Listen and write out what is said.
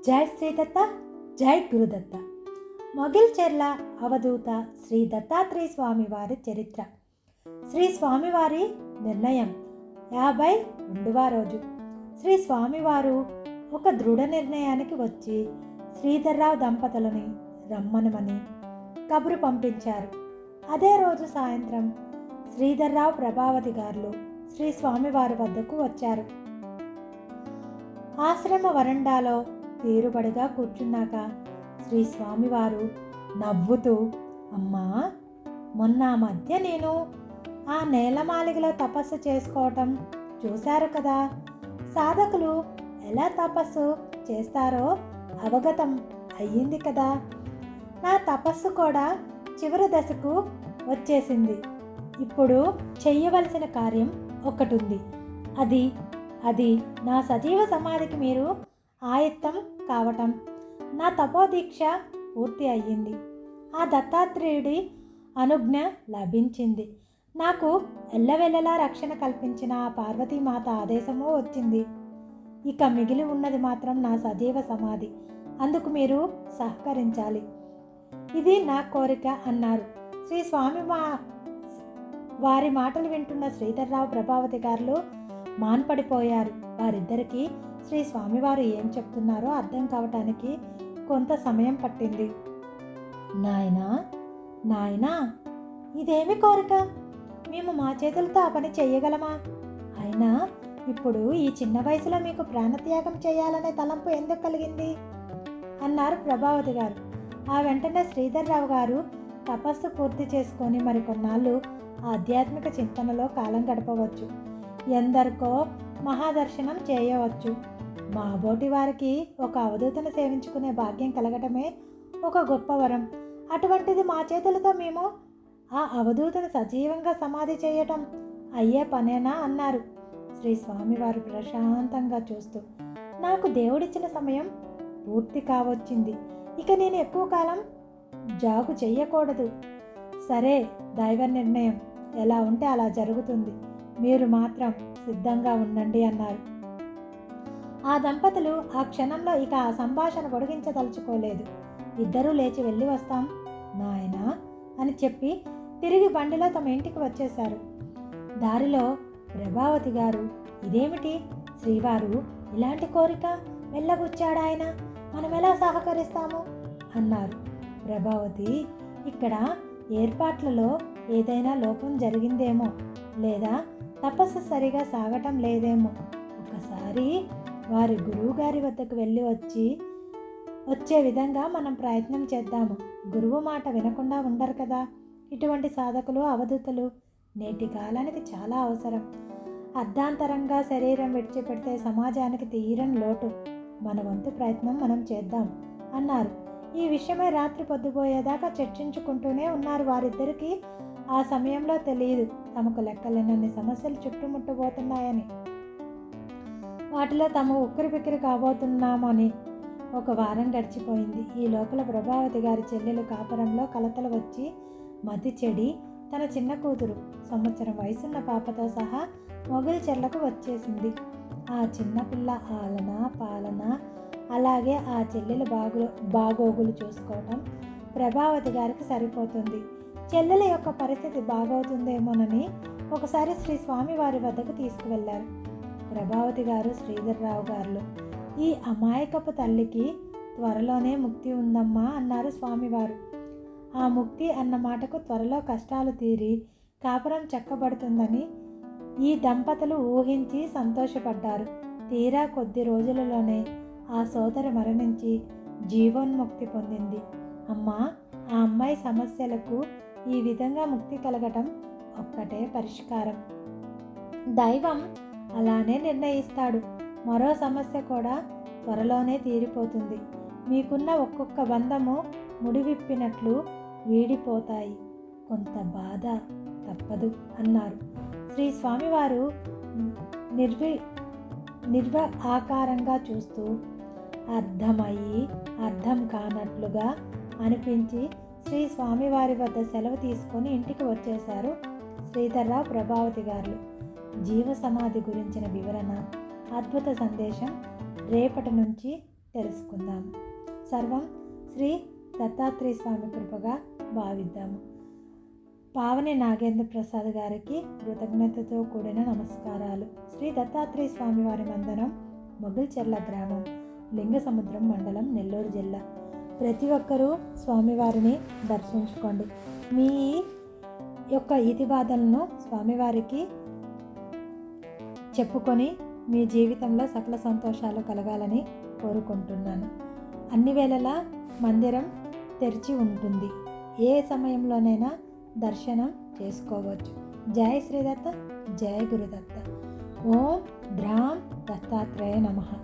జై శ్రీదత్త, జై గురుదత్త. మొగిల్చెర్ల అవధూత శ్రీ దత్తాత్రేయ స్వామివారి చరిత్ర. శ్రీ స్వామివారి నిర్ణయం 52వ రోజు. శ్రీ స్వామివారు ఒక దృఢ నిర్ణయానికి వచ్చి శ్రీధర్రావు దంపతులని రమ్మనమని కబురు పంపించారు. అదే రోజు సాయంత్రం శ్రీధర్రావు ప్రభావతి గారు శ్రీ స్వామివారి వద్దకు వచ్చారు. ఆశ్రమ వరండాలో తీరుబడిగా కూర్చున్నాక శ్రీ స్వామివారు నవ్వుతూ, అమ్మా, మొన్న మధ్య నేను ఆ నేలమాలిగలో తపస్సు చేసుకోవటం చూశారు కదా. సాధకులు ఎలా తపస్సు చేస్తారో అవగతం అయ్యింది కదా. నా తపస్సు కూడా చివరి దశకు వచ్చేసింది. ఇప్పుడు చెయ్యవలసిన కార్యం ఒకటి ఉంది. అది నా సజీవ సమాధికి మీరు ఆయత్తం కావటం. నా తపోదీక్ష పూర్తి అయ్యింది. ఆ దత్తాత్రేయుడి అనుజ్ఞ లభించింది. నాకు ఎల్లవెల్లలా రక్షణ కల్పించిన ఆ పార్వతీమాత ఆదేశము వచ్చింది. ఇక మిగిలి ఉన్నది మాత్రం నా సజీవ సమాధి. అందుకు మీరు సహకరించాలి. ఇది నా కోరిక అన్నారు. శ్రీ స్వామి వారి మాటలు వింటున్న శ్రీధర్రావు ప్రభావతి గారు మాన్పడిపోయారు. వారిద్దరికీ శ్రీ స్వామివారు ఏం చెప్తున్నారో అర్థం కావటానికి కొంత సమయం పట్టింది. నాయనా, ఇదేమి కోరిక? మేము మా చేతులతో ఆ పని చెయ్యగలమా? అయినా ఇప్పుడు ఈ చిన్న వయసులో మీకు ప్రాణత్యాగం చేయాలనే తలంపు ఎందుకు కలిగింది అన్నారు ప్రభావతి గారు. ఆ వెంటనే శ్రీధర్రావు గారు తపస్సు పూర్తి చేసుకొని మరికొన్నాళ్ళు ఆధ్యాత్మిక చింతనలో కాలం గడపవచ్చు. ఎందరికో మహాదర్శనం చేయవచ్చు. మా బోటి వారికి ఒక అవధూతను సేవించుకునే భాగ్యం కలగటమే ఒక గొప్ప వరం. అటువంటిది మా చేతులతో మేము ఆ అవధూతను సజీవంగా సమాధి చేయటం అయ్యే పనేనా అన్నారు. శ్రీ స్వామివారు ప్రశాంతంగా చూస్తూ, నాకు దేవుడిచ్చిన సమయం పూర్తి కావచ్చింది. ఇక నేను ఎక్కువ కాలం జాగు చెయ్యకూడదు. సరే, దైవ నిర్ణయం ఎలా ఉంటే అలా జరుగుతుంది. మీరు మాత్రం సిద్ధంగా ఉండండి అన్నారు. ఆ దంపతులు ఆ క్షణంలో ఇక ఆ సంభాషణ పొడిగించదలుచుకోలేదు. ఇద్దరూ లేచి వెళ్ళి వస్తాం నాయనా అని చెప్పి తిరిగి బండిలో తమ ఇంటికి వచ్చేశారు. దారిలో ప్రభావతి గారు, ఇదేమిటి శ్రీవారు ఇలాంటి కోరిక వెళ్ళబుచ్చాడాయన, మనం ఎలా సహకరిస్తాము అన్నారు. ప్రభావతి, ఇక్కడ ఏర్పాట్లలో ఏదైనా లోపం జరిగిందేమో, లేదా తపస్సు సరిగా సాగటం లేదేమో. ఒకసారి వారి గురువు గారి వద్దకు వెళ్ళి వచ్చే విధంగా మనం ప్రయత్నం చేద్దాము. గురువు మాట వినకుండా ఉండరు కదా. ఇటువంటి సాధకులు అవధూతలు నేటి కాలానికి చాలా అవసరం. అర్ధాంతరంగా శరీరం విడిచిపెడితే సమాజానికి తీరని లోటు. మన వంతు ప్రయత్నం మనం చేద్దాం అన్నారు. ఈ విషయమై రాత్రి పొద్దుపోయేదాకా చర్చించుకుంటూనే ఉన్నారు. వారిద్దరికీ ఆ సమయంలో తెలియదు తమకు లెక్కలేనన్ని సమస్యలు చుట్టుముట్టబోతున్నాయని, వాటిలో తాము ఉక్కిరిబిక్కిరి కాబోతున్నామని. ఒక వారం గడిచిపోయింది. ఈ లోపల ప్రభావతి గారి చెల్లెలు కాపురంలో కలతలు వచ్చి మతి చెడి తన చిన్న కూతురు సంవత్సరం వయసున్న పాపతో సహా మొగిల్చెర్లకు వచ్చేసింది. ఆ చిన్నపిల్ల ఆలన పాలన, అలాగే ఆ చెల్లెలు బాగోగులు చూసుకోవటం ప్రభావతి గారికి సరిపోతుంది. చెల్లెల యొక్క పరిస్థితి బాగవుతుందేమోనని ఒకసారి శ్రీ స్వామి వారి వద్దకు తీసుకువెళ్లారు. ప్రభావతి గారు, శ్రీధర్రావు గారు, ఈ అమాయకపు తల్లికి త్వరలోనే ముక్తి ఉందమ్మా అన్నారు స్వామివారు. ఆ ముక్తి అన్న మాటకు త్వరలో కష్టాలు తీరి కాపురం చక్కబడుతుందని ఈ దంపతులు ఊహించి సంతోషపడ్డారు. తీరా కొద్ది రోజులలోనే ఆ సోదరి మరణించి జీవోన్ముక్తి పొందింది. అమ్మా, ఆ అమ్మాయి సమస్యలకు ఈ విధంగా ముక్తి కలగటం ఒక్కటే పరిష్కారం. దైవం అలానే నిర్ణయిస్తాడు. మరో సమస్య కూడా త్వరలోనే తీరిపోతుంది. మీకున్న ఒక్కొక్క బంధము ముడివిప్పినట్లు వీడిపోతాయి. కొంత బాధ తప్పదు అన్నారు. శ్రీ స్వామివారు ఆకారంగా చూస్తూ అర్థమయ్యి అర్థం కానట్లుగా అనిపించి శ్రీ స్వామివారి వద్ద సెలవు తీసుకొని ఇంటికి వచ్చేశారు శ్రీధర్రావు ప్రభావతి గారు. జీవ సమాధి గురించిన వివరణ, అద్భుత సందేశం రేపటి నుంచి తెలుసుకుందాము. సర్వం శ్రీ దత్తాత్రేయ స్వామి కృపగా భావిద్దాము. పావని నాగేంద్ర ప్రసాద్ గారికి కృతజ్ఞతతో కూడిన నమస్కారాలు. శ్రీ దత్తాత్రేయ స్వామి వారి మందిరం మొగిల్చెర్ల గ్రామం, లింగసముద్రం మండలం, నెల్లూరు జిల్లా. ప్రతి ఒక్కరూ స్వామివారిని దర్శించుకోండి. మీ యొక్క ఇతి బాధలను స్వామివారికి చెప్పుకొని మీ జీవితంలో సకల సంతోషాలు కలగాలని కోరుకుంటున్నాను. అన్ని వేళలా మందిరం తెరిచి ఉంటుంది. ఏ సమయంలోనైనా దర్శనం చేసుకోవచ్చు. జై శ్రీదత్త, జై గురుదత్త. ఓం ద్రాం దత్తాత్రేయ నమః.